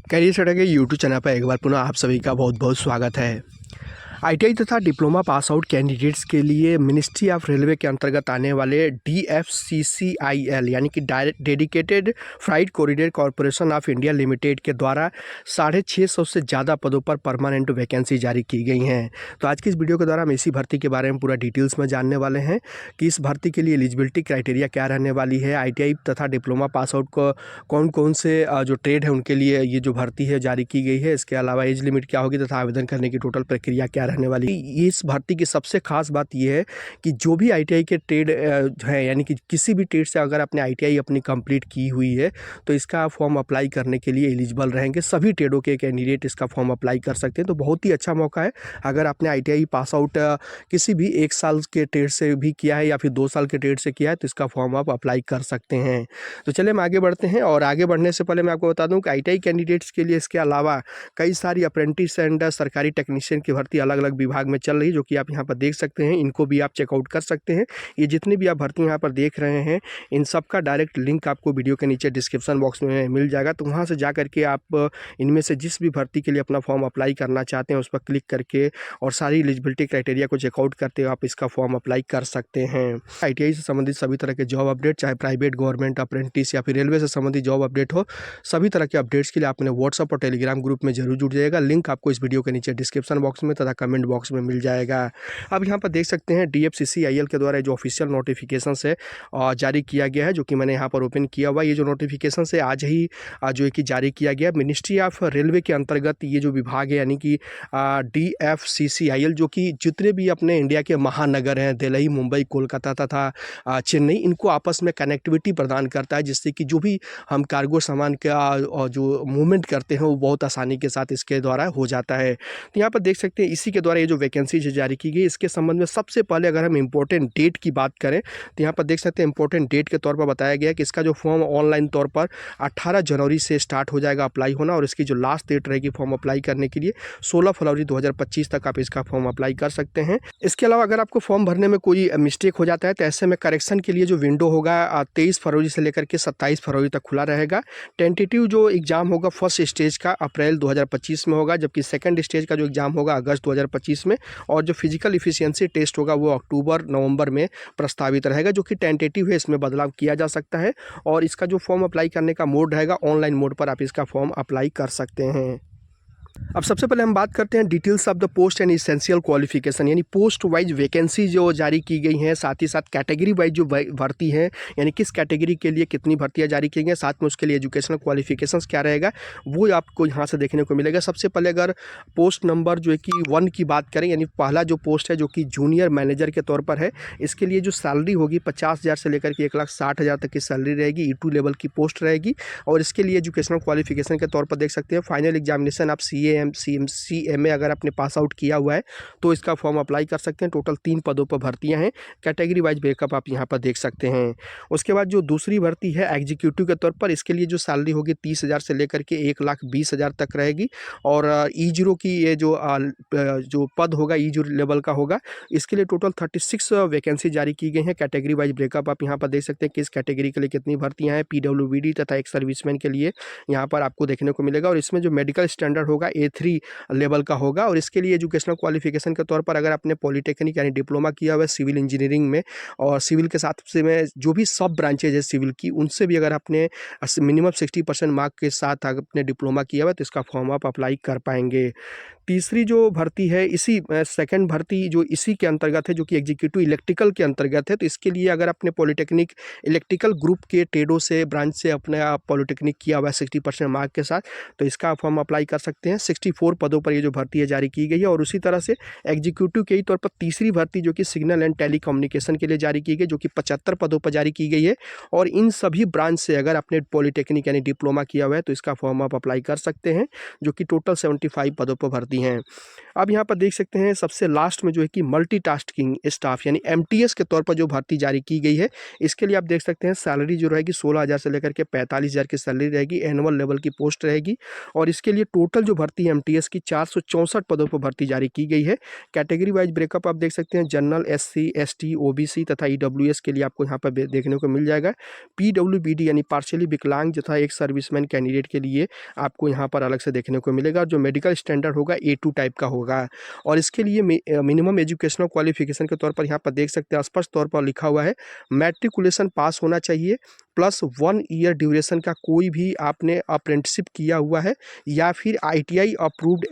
Career shutter के YouTube channel पर एक बार पुनः आप सभी का बहुत बहुत स्वागत है। आईटीआई तथा डिप्लोमा पास आउट कैंडिडेट्स के लिए मिनिस्ट्री ऑफ रेलवे के अंतर्गत आने वाले DFCCIL यानी कि dedicated freight corridor corporation of India limited के द्वारा 650 से ज़्यादा पदों पर परमानेंट वैकेंसी जारी की गई हैं। तो आज की इस वीडियो के द्वारा हम इसी भर्ती के बारे में पूरा डिटेल्स में जानने वाले हैं कि इस भर्ती के लिए एलिजिबिलिटी क्राइटेरिया क्या रहने वाली है, आईटीआई तथा डिप्लोमा पास आउट को कौन कौन से जो ट्रेड है उनके लिए ये जो भर्ती है जारी की गई है, इसके अलावा एज लिमिट क्या होगी तथा आवेदन करने की टोटल प्रक्रिया क्या रहने वाली। इस भर्ती की सबसे खास बात यह है कि जो भी आईटीआई के ट्रेड है यानी कि किसी भी ट्रेड से अगर आपने आईटीआई अपनी कंप्लीट की हुई है तो इसका फॉर्म अप्लाई करने के लिए एलिजिबल रहेंगे। सभी ट्रेडों के कैंडिडेट इसका फॉर्म अप्लाई कर सकते हैं। तो बहुत ही अच्छा मौका है। अगर आपने आईटीआई पास आउट किसी भी 1 साल के ट्रेड से भी किया है या फिर 2 साल के ट्रेड से किया है तो इसका फॉर्म आप अप्लाई कर सकते हैं। तो चलिए हम आगे बढ़ते हैं। और आगे बढ़ने से पहले मैं आपको बता दूं कि आईटीआई कैंडिडेट्स के लिए इसके अलावा कई सारी अप्रेंटिस एंड सरकारी टेक्नीशियन की भर्ती अलग अलग विभाग में चल रही है, जो कि आप यहाँ पर देख सकते हैं। इनको भी आप चेकआउट कर सकते हैं। ये जितनी भी आप भर्ती यहाँ पर देख रहे हैं इन सब का डायरेक्ट लिंक आपको वीडियो के नीचे डिस्क्रिप्शन बॉक्स में मिल जाएगा। तो वहाँ से जा करके आप इनमें से जिस भी भर्ती के लिए अपना फॉर्म अप्लाई करना चाहते हैं उस पर क्लिक करके और सारी एलिजिबिलिटी क्राइटेरिया को चेकआउट करते हुए आप इसका फॉर्म अप्लाई कर सकते हैं। आईटीआई से संबंधित सभी तरह के जॉब अपडेट, चाहे प्राइवेट, गवर्नमेंट, अप्रेंटिस या फिर रेलवे से संबंधित जॉब अपडेट हो, सभी तरह के अपडेट्स के लिए आप अपने व्हाट्सएप और टेलीग्राम ग्रुप में जरूर जुड़ जाएगा। लिंक आपको इस वीडियो के नीचे डिस्क्रिप्शन बॉक्स में तथा कमेंट बॉक्स में मिल जाएगा। अब यहाँ पर देख सकते हैं DFCCIL के द्वारा जो ऑफिशियल नोटिफिकेशन है जारी किया गया है, जो कि मैंने यहाँ पर ओपन किया हुआ है। ये जो नोटिफिकेशन है आज ही जो है कि जारी किया गया। मिनिस्ट्री ऑफ रेलवे के अंतर्गत ये जो विभाग है यानी कि DFCCIL, जो कि जितने भी अपने इंडिया के महानगर हैं, दिल्ली, मुंबई, कोलकाता तथा चेन्नई, इनको आपस में कनेक्टिविटी प्रदान करता है, जिससे कि जो भी हम कार्गो सामान का जो मूवमेंट करते हैं वो बहुत आसानी के साथ इसके द्वारा हो जाता है। तो यहाँ पर देख सकते हैं इसी के द्वारा ये जो वैकेंसी जारी की गई, इसके संबंध में सबसे पहले अगर हम इंपॉर्टेंट डेट की बात करें तो यहाँ पर देख सकते हैं इंपॉर्टेंट डेट के तौर पर बताया गया है कि इसका जो फॉर्म ऑनलाइन तौर पर 18 जनवरी से स्टार्ट हो जाएगा अप्लाई होना, और इसकी जो लास्ट डेट रहेगी फॉर्म अप्लाई करने के लिए 16 फरवरी 2025 तक आप इसका फॉर्म अप्लाई कर सकते हैं। इसके अलावा अगर आपको फॉर्म भरने में कोई मिस्टेक हो जाता है तो ऐसे में करेक्शन के लिए जो विंडो होगा 23 फरवरी से लेकर के 27 फरवरी तक खुला रहेगा। टेंटेटिव जो एग्जाम होगा फर्स्ट स्टेज का अप्रैल 2025 में होगा, जबकि सेकंड स्टेज का जो एग्जाम होगा अगस्त 2025 में, और जो फिजिकल इफिशियंसी टेस्ट होगा वो अक्टूबर नवंबर में प्रस्तावित रहेगा, जो कि टेंटेटिव है, इसमें बदलाव किया जा सकता है। और इसका जो फॉर्म अप्लाई करने का मोड रहेगा ऑनलाइन मोड पर आप इसका फॉर्म अप्लाई कर सकते हैं। अब सबसे पहले हम बात करते हैं details of the post and essential qualification, यानी पोस्ट वाइज वैकेंसी जो जारी की गई हैं, साथ ही साथ कैटेगरी वाइज जो भर्ती है यानी किस कैटेगरी के लिए कितनी भर्तियां जारी की गई हैं, साथ में उसके लिए एजुकेशनल क्वालिफिकेशंस क्या रहेगा वो आपको यहाँ से देखने को मिलेगा। सबसे पहले अगर पोस्ट नंबर जो है कि 1 की बात करें, यानी पहला जो पोस्ट है जो कि जूनियर मैनेजर के तौर पर है, इसके लिए जो सैलरी होगी 50,000 से लेकर के 1,60,000 तक की सैलरी रहेगी। E2 लेवल की पोस्ट रहेगी। और इसके लिए एजुकेशनल क्वालिफिकेशन के तौर पर देख सकते हैं फाइनल एग्जामिनेशन आप CMA अगर आपने पास आउट किया हुआ है तो इसका फॉर्म अप्लाई कर सकते हैं। टोटल 3 पदों पर भर्तियां हैं। कैटेगरी वाइज ब्रेकअप आप यहां पर देख सकते हैं। उसके बाद जो दूसरी भर्ती है एग्जीक्यूटिव के तौर पर, इसके लिए जो सैलरी होगी 30,000 से लेकर के 1,20,000 तक रहेगी। और E0 की ये जो पद होगा E0 लेवल का होगा, इसके लिए टोटल 36 वैकेंसी जारी की गई हैं। कैटेगरी वाइज ब्रेकअप आप यहाँ पर देख सकते हैं कि इस कैटेगरी के लिए कितनी भर्तियां हैं। PWBD तथा एक सर्विसमैन के लिए यहाँ पर आपको देखने को मिलेगा। और इसमें जो मेडिकल स्टैंडर्ड होगा A3 लेवल का होगा। और इसके लिए एजुकेशनल क्वालिफिकेशन के तौर पर अगर आपने पॉलिटेक्निक यानी डिप्लोमा किया हुआ है सिविल इंजीनियरिंग में, और सिविल के साथ से में जो भी सब ब्रांचेज है सिविल की, उनसे भी अगर आपने मिनिमम 60% मार्क के साथ आपने डिप्लोमा किया हुआ है तो इसका फॉर्म आप अप्लाई कर पाएंगे। तीसरी जो भर्ती है इसी सेकंड भर्ती जो इसी के अंतर्गत है, जो कि एग्जीक्यूटिव इलेक्ट्रिकल के अंतर्गत है। तो इसके लिए अगर आपने पॉलिटेक्निक इलेक्ट्रिकल ग्रुप के ट्रेडों से ब्रांच से अपने पॉलिटेक्निक किया हुआ है 60% मार्क के साथ, तो इसका फॉर्म अप्लाई कर सकते हैं। 64 पदों पर ये जो भर्ती है जारी की गई है। और उसी तरह से एग्जीक्यूटिव के ही तौर पर तीसरी भर्ती जो कि सिग्नल एंड टेलीकम्युनिकेशन के लिए जारी की गई, जो कि 75 पदों पर जारी की गई है। और इन सभी ब्रांच से अगर आपने पॉलिटेक्निक यानी डिप्लोमा किया हुआ है तो इसका फॉर्म आप अप्लाई कर सकते हैं, जो कि टोटल 75 पदों पर भर्ती हैं। अब यहाँ पर देख सकते हैं सबसे लास्ट में जो है कि मल्टीटास्किंग स्टाफ यानी MTS के तौर पर जो भर्ती जारी की गई है, इसके लिए आप देख सकते हैं सैलरी जो रहेगी 16,000 से लेकर के 45,000 की सैलरी रहेगी। एनुअल लेवल की पोस्ट रहेगी। और इसके लिए टोटल जो भर्ती भर्ती एमटीएस की 464 पदों पर भर्ती जारी की गई है। कैटेगरी वाइज ब्रेकअप आप देख सकते हैं, जनरल, एससी, एसटी, ओबीसी तथा ईडब्ल्यूएस के लिए आपको यहाँ पर देखने को मिल जाएगा। पीडब्ल्यूबीडी यानी पार्शियली विकलांग तथा एक सर्विसमैन कैंडिडेट के लिए आपको यहाँ पर अलग से देखने को मिलेगा। जो मेडिकल स्टैंडर्ड होगा A2 टाइप का होगा और इसके लिए मिनिमम एजुकेशनल क्वालिफिकेशन के तौर पर यहाँ पर देख सकते हैं स्पष्ट तौर पर लिखा हुआ है, मैट्रिकुलेशन पास होना चाहिए प्लस 1 ईयर ड्यूरेशन का कोई भी आपने अप्रेंटिसशिप किया हुआ है या फिर आईटीआई अप्रूव्ड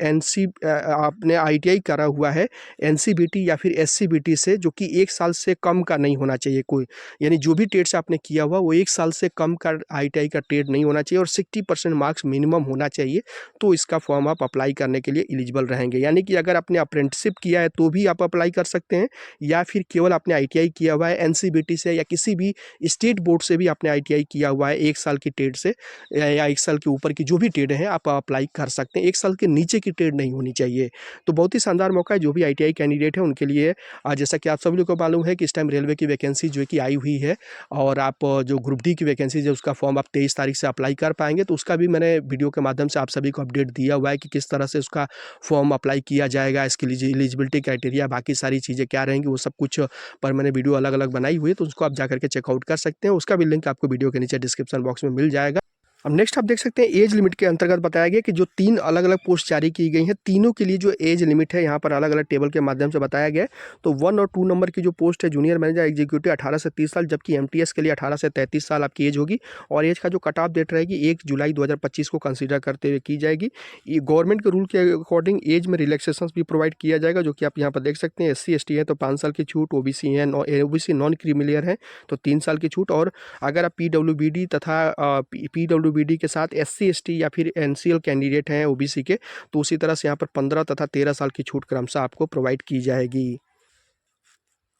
आपने आईटीआई करा हुआ है एनसीबीटी या फिर एससीबीटी से, जो कि 1 साल से कम का नहीं होना चाहिए कोई, यानी जो भी ट्रेड से आपने किया हुआ वो 1 साल से कम का आईटीआई का ट्रेड नहीं होना चाहिए और 60% मार्क्स मिनिमम होना चाहिए, तो इसका फॉर्म आप अप्लाई करने के लिए एलिजिबल रहेंगे। यानी कि अगर आपने अप्रेंटिसशिप किया है तो भी आप अप्लाई कर सकते हैं या फिर केवल आपने आईटीआई किया हुआ है एनसीबीटी से या किसी भी स्टेट बोर्ड से भी आपने आईटीआई किया हुआ है 1 साल की ट्रेड से या 1 साल के ऊपर की जो भी ट्रेड है आप अप्लाई कर सकते हैं। 1 साल के नीचे की ट्रेड नहीं होनी चाहिए। तो बहुत ही शानदार मौका है जो भी आईटीआई कैंडिडेट है उनके लिए। जैसा कि आप सभी लोगों को मालूम है कि इस टाइम रेलवे की वैकेंसी जो है कि आई हुई है और आप जो ग्रुप डी की वैकेंसी है उसका फॉर्म आप 23 तारीख से अप्लाई कर पाएंगे, तो उसका भी मैंने वीडियो के माध्यम से आप सभी को अपडेट दिया हुआ है कि किस तरह से उसका फॉर्म अप्लाई किया जाएगा, इसकी एलिजिबिलिटी क्राइटेरिया बाकी सारी चीज़ें क्या रहेंगी वो सब कुछ पर मैंने वीडियो अलग अलग बनाई हुई है, तो उसको आप जाकर के चेकआउट कर सकते हैं। उसका भी लिंक आपको वीडियो के नीचे डिस्क्रिप्शन बॉक्स में मिल जाएगा। अब नेक्स्ट आप देख सकते हैं एज लिमिट के अंतर्गत बताया गया कि जो 3 अलग अलग पोस्ट जारी की गई हैं, तीनों के लिए जो एज लिमिट है यहाँ पर अलग अलग टेबल के माध्यम से बताया गया है। तो 1 और 2 नंबर की जो पोस्ट है जूनियर मैनेजर एग्जीक्यूटिव 18 से 30 साल, जबकि एमटीएस के लिए 18 से 33 साल आपकी एज होगी और एज का जो कट ऑफ डेट रहेगी 1 जुलाई 2025 को कंसिडर करते हुए की जाएगी। ये गवर्नमेंट के रूल के अकॉर्डिंग एज में रिलैक्सेशन भी प्रोवाइड किया जाएगा, जो कि आप यहाँ पर देख सकते हैं। SC ST है तो 5 साल की छूट, ओबीसी नॉन क्रीमिलियर है तो 3 साल की छूट, और अगर आप पीडब्ल्यूबीडी तथा पीडब्ल्यूबीडी के साथ SC ST या फिर NCL कैंडिडेट हैं ओबीसी के, तो उसी तरह से यहाँ पर 15 तथा 13 साल की छूट क्रमशः आपको प्रोवाइड की जाएगी।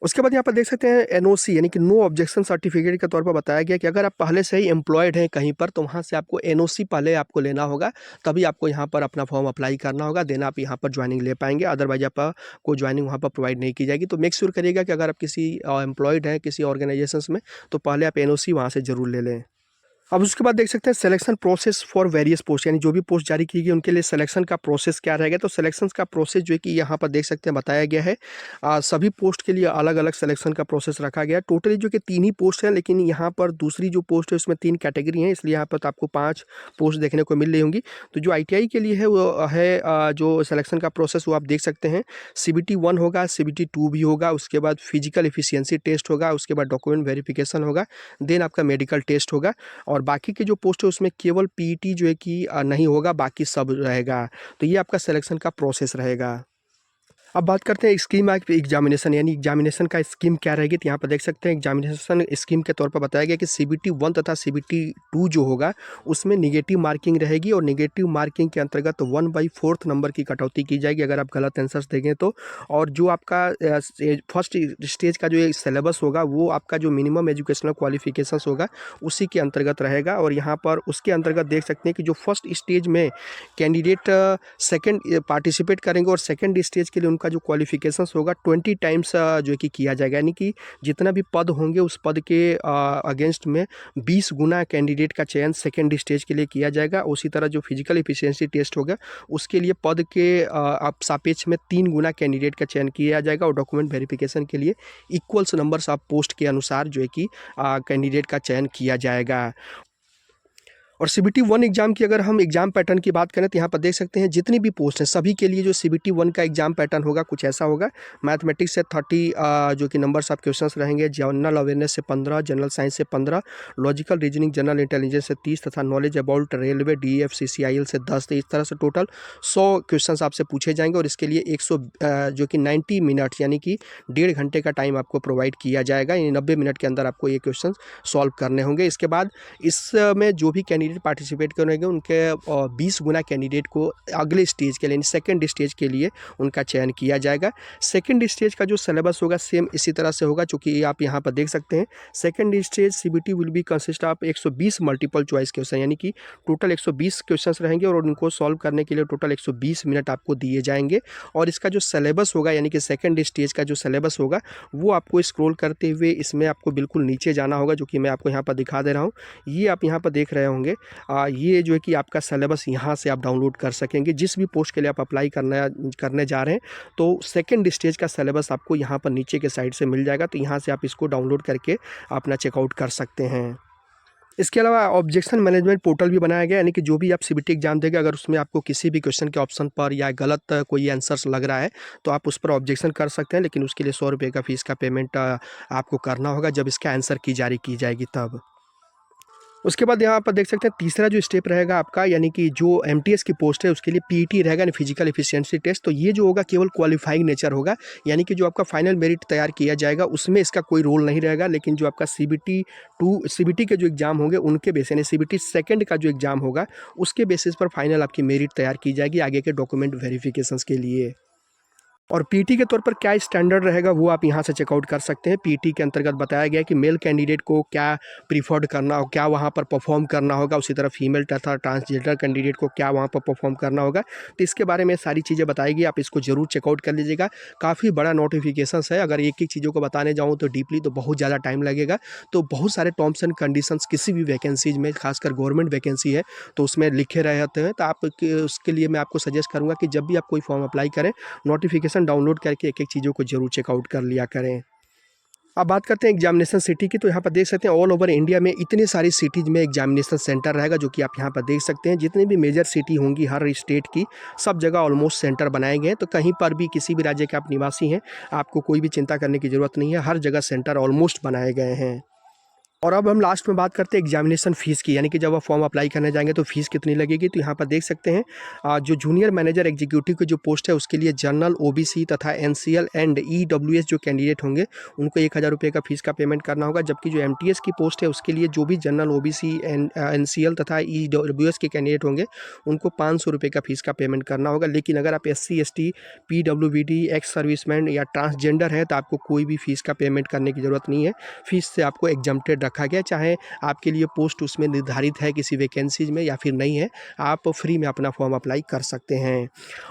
उसके बाद यहाँ पर देख सकते हैं NOC यानी कि नो ऑब्जेक्शन सर्टिफिकेट के तौर पर बताया गया कि अगर आप पहले से ही एम्प्लॉयड हैं कहीं पर तो वहाँ से आपको NOC पहले आपको लेना होगा, तभी आपको यहाँ पर अपना फॉर्म अप्लाई करना होगा, देना आप यहाँ पर ज्वाइनिंग ले पाएंगे। अदरवाइज आपको ज्वाइनिंग वहाँ पर प्रोवाइड नहीं की जाएगी। तो मेक श्योर करिएगा कि अगर आप किसी एम्प्लॉयड हैं किसी ऑर्गेनाइजेशन में तो पहले आप NOC वहाँ से ज़रूर ले लें। अब उसके बाद देख सकते हैं selection process for various post, यानी जो भी पोस्ट जारी की गई उनके लिए सिलेक्शन का प्रोसेस क्या रहेगा। तो सिलेक्शन का प्रोसेस जो है कि यहाँ पर देख सकते हैं बताया गया है। सभी पोस्ट के लिए अलग अलग सिलेक्शन का प्रोसेस रखा गया है। टोटली जो कि 3 ही पोस्ट हैं, लेकिन यहाँ पर दूसरी जो पोस्ट है उसमें 3 कैटेगरी हैं, इसलिए यहाँ पर तो आपको 5 पोस्ट देखने को मिल रही होंगी। तो जो ITI के लिए है वो है जो सिलेक्शन का प्रोसेस वो आप देख सकते हैं। CBT 1 होगा, CBT 2 भी होगा, उसके बाद फिजिकल एफिशिएंसी टेस्ट होगा, उसके बाद डॉक्यूमेंट वेरिफिकेशन होगा, देन आपका मेडिकल टेस्ट होगा और बाकी के जो पोस्ट है उसमें केवल PET जो है कि नहीं होगा, बाकी सब रहेगा। तो ये आपका सिलेक्शन का प्रोसेस रहेगा। अब बात करते हैं स्कीम ऑफ एग्जामिनेशन, यानी एग्जामिनेशन का स्कीम क्या रहेगी। तो यहाँ पर देख सकते हैं एग्जामिनेशन स्कीम के तौर पर बताया गया कि CBT 1 तथा CBT 2 जो होगा उसमें नेगेटिव मार्किंग रहेगी और नेगेटिव मार्किंग के अंतर्गत 1/4 नंबर की कटौती की जाएगी अगर आप गलत आंसर्स देंगे तो। और जो आपका फर्स्ट स्टेज का जो सिलेबस होगा वो आपका जो मिनिमम एजुकेशनल क्वालिफिकेशंस होगा उसी के अंतर्गत रहेगा। और यहाँ पर उसके अंतर्गत देख सकते हैं कि जो फर्स्ट स्टेज में कैंडिडेट सेकेंड पार्टिसिपेट करेंगे और सेकेंड स्टेज के लिए उनका जो क्वालिफिकेशंस होगा 20 टाइम्स जो है कि किया जाएगा, यानी कि जितना भी पद होंगे उस पद के अगेंस्ट में 20 गुना कैंडिडेट का चयन सेकेंड स्टेज के लिए किया जाएगा। उसी तरह जो फिजिकल एफिशिएंसी टेस्ट होगा उसके लिए पद के आप सापेक्ष में 3 गुना कैंडिडेट का चयन किया जाएगा और डॉक्यूमेंट वेरिफिकेशन के लिए इक्वल्स नंबर्स ऑफ पोस्ट के अनुसार जो है कि कैंडिडेट का चयन किया जाएगा। और CBT 1 एग्जाम की अगर हम एग्जाम पैटर्न की बात करें तो यहाँ पर देख सकते हैं जितनी भी पोस्ट हैं सभी के लिए जो CBT 1 का एग्जाम पैटर्न होगा कुछ ऐसा होगा। मैथमेटिक्स से 30 जो कि नंबर्स ऑफ क्वेश्चंस रहेंगे, जनरल अवेयरनेस से 15, जनरल साइंस से 15, लॉजिकल रीजनिंग जनरल इंटेलिजेंस से 30 तथा नॉलेज अबाउट रेलवे DFCCIL से 10। तो इस तरह से टोटल 100 क्वेश्चन आपसे पूछे जाएंगे और इसके लिए 100 जो कि 90 मिनट यानी कि 1.5 घंटे का टाइम आपको प्रोवाइड किया जाएगा, यानी 90 मिनट के अंदर आपको ये क्वेश्चन सॉल्व करने होंगे। इसके बाद इसमें जो भी कैंडिडेट पार्टिसिपेट करेंगे उनके 20 गुना कैंडिडेट को अगले स्टेज के लिए सेकंड स्टेज के लिए उनका चयन किया जाएगा। सेकंड स्टेज का जो सिलेबस होगा सेम इसी तरह से होगा, चूँकि आप यहाँ पर देख सकते हैं second stage CBT will be consist of 120 multiple choice question, यानी कि टोटल 120 क्वेश्चन रहेंगे और उनको सॉल्व करने के लिए टोटल 120 मिनट आपको दिए जाएंगे। और इसका जो सिलेबस होगा यानी कि सेकंड स्टेज का जो सिलेबस होगा वो आपको स्क्रॉल करते हुए इसमें आपको बिल्कुल नीचे जाना होगा, जो कि मैं आपको यहाँ पर दिखा दे रहा हूँ। ये आप यहाँ पर देख रहे होंगे ये जो है कि आपका सिलेबस यहाँ से आप डाउनलोड कर सकेंगे। जिस भी पोस्ट के लिए आप अप्लाई करने जा रहे हैं तो सेकंड स्टेज का सिलेबस आपको यहाँ पर नीचे के साइड से मिल जाएगा, तो यहाँ से आप इसको डाउनलोड करके अपना चेकआउट कर सकते हैं। इसके अलावा ऑब्जेक्शन मैनेजमेंट पोर्टल भी बनाया गया, यानी कि जो भी आप सीबीटी एग्जाम देंगे, अगर उसमें आपको किसी भी क्वेश्चन के ऑप्शन पर या गलत कोई आंसर्स लग रहा है तो आप उस पर ऑब्जेक्शन कर सकते हैं, लेकिन उसके लिए 100 रुपये का फ़ीस का पेमेंट आपको करना होगा जब इसका आंसर की जारी की जाएगी तब। उसके बाद यहाँ पर देख सकते हैं तीसरा जो स्टेप रहेगा आपका, यानी कि जो एमटीएस की पोस्ट है उसके लिए पीईटी रहेगा, यानी फिजिकल एफिशिएंसी टेस्ट। तो ये जो होगा केवल क्वालिफाइंग नेचर होगा, यानी कि जो आपका फाइनल मेरिट तैयार किया जाएगा उसमें इसका कोई रोल नहीं रहेगा, लेकिन जो आपका सीबीटी के जो एग्जाम होंगे उनके बेस, यानी सीबीटी सेकंड का जो एग्जाम होगा उसके बेसिस पर फाइनल आपकी मेरिट तैयार की जाएगी आगे के डॉक्यूमेंट वेरिफिकेशंस के लिए। और पीटी के तौर पर क्या स्टैंडर्ड रहेगा वो आप यहाँ से चेकआउट कर सकते हैं। पीटी के अंतर्गत बताया गया है कि मेल कैंडिडेट को क्या प्रीफर्ड करना हो, क्या वहाँ पर परफॉर्म करना होगा, उसी तरह फीमेल तथा ट्रांसजेंडर कैंडिडेट को क्या वहाँ पर परफॉर्म करना होगा। तो इसके बारे में सारी चीज़ें बताई गई, आप इसको जरूर चेकआउट कर लीजिएगा। काफ़ी बड़ा नोटिफिकेशन है, अगर एक एक चीज़ों को बताने जाऊँ तो डीपली तो बहुत ज़्यादा टाइम लगेगा। तो बहुत सारे टर्म्स एंड कंडीशंस किसी भी वैकेंसीज में, खासकर गवर्नमेंट वैकेंसी है तो उसमें लिखे रहते हैं। तो आप उसके लिए मैं आपको सजेस्ट करूँगा कि जब भी आप कोई फॉर्म अप्लाई करें, नोटिफिकेशन डाउनलोड करके एक एक चीज़ों को जरूर चेकआउट कर लिया करें। अब बात करते हैं एग्जामिनेशन सिटी की, तो यहाँ पर देख सकते हैं ऑल ओवर इंडिया में इतनी सारी सिटीज़ में एग्जामिनेशन सेंटर रहेगा, जो कि आप यहाँ पर देख सकते हैं। जितनी भी मेजर सिटी होंगी हर स्टेट की, सब जगह ऑलमोस्ट सेंटर बनाए गए हैं। तो कहीं पर भी किसी भी राज्य के आप निवासी हैं, आपको कोई भी चिंता करने की ज़रूरत नहीं है, हर जगह सेंटर ऑलमोस्ट बनाए गए हैं। और अब हम लास्ट में बात करते हैं एग्जामिनेशन फ़ीस की, यानी कि जब आप फॉर्म अप्लाई करने जाएंगे तो फ़ीस कितनी लगेगी। तो यहाँ पर देख सकते हैं जो जूनियर मैनेजर एग्जीक्यूटिव की जो पोस्ट है उसके लिए जनरल, ओबीसी तथा एनसीएल एंड ईडब्ल्यूएस जो कैंडिडेट होंगे उनको 1000 रुपये का फ़ीस का पेमेंट करना होगा। जबकि जो एमटीएस की पोस्ट है उसके लिए जो भी जनरल, ओबीसी एनसीएल तथा ईडब्ल्यूएस के कैंडिडेट होंगे उनको 500 रुपये का फ़ीस का पेमेंट करना होगा। लेकिन अगर आप SC, ST, PWBD, ex serviceman या ट्रांसजेंडर है तो आपको कोई भी फ़ीस का पेमेंट करने की ज़रूरत नहीं है। फ़ीस से आपको एग्जम्प्टेड रखा गया, चाहे आपके लिए पोस्ट उसमें निर्धारित है किसी वैकेंसीज में या फिर नहीं है, आप फ्री में अपना फॉर्म अप्लाई कर सकते हैं।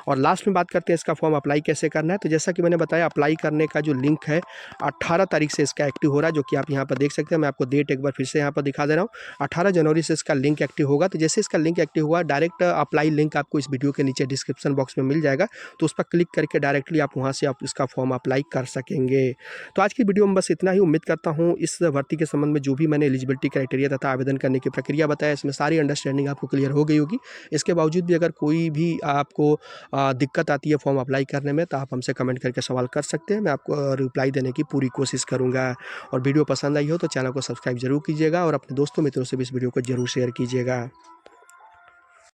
और लास्ट में बात करते हैं इसका फॉर्म अप्लाई कैसे करना है। तो जैसा कि मैंने बताया, अप्लाई करने का जो लिंक है 18 तारीख से इसका एक्टिव हो रहा है, जो कि आप यहाँ पर देख सकते हैं। मैं आपको डेट एक बार फिर से यहाँ पर दिखा दे रहा हूँ, 18 जनवरी से इसका लिंक एक्टिव होगा। तो जैसे इसका लिंक एक्टिव हुआ, डायरेक्ट अप्लाई लिंक आपको इस वीडियो के नीचे डिस्क्रिप्शन बॉक्स में मिल जाएगा, तो उस पर क्लिक करके डायरेक्टली आप वहाँ से आप इसका फॉर्म अप्लाई कर सकेंगे। तो आज की वीडियो में बस इतना ही। उम्मीद करता हूँ इस भर्ती के संबंध में जो भी मैंने एलिजिबिलिटी क्राइटेरिया तथा आवेदन करने की प्रक्रिया बताया, इसमें सारी अंडरस्टैंडिंग आपको क्लियर हो गई होगी। इसके बावजूद भी अगर कोई भी आपको दिक्कत आती है फॉर्म अप्लाई करने में, तो आप हमसे कमेंट करके सवाल कर सकते हैं, मैं आपको रिप्लाई देने की पूरी कोशिश करूँगा। और वीडियो पसंद आई हो तो चैनल को सब्सक्राइब जरूर कीजिएगा और अपने दोस्तों मित्रों से भी इस वीडियो को जरूर शेयर कीजिएगा।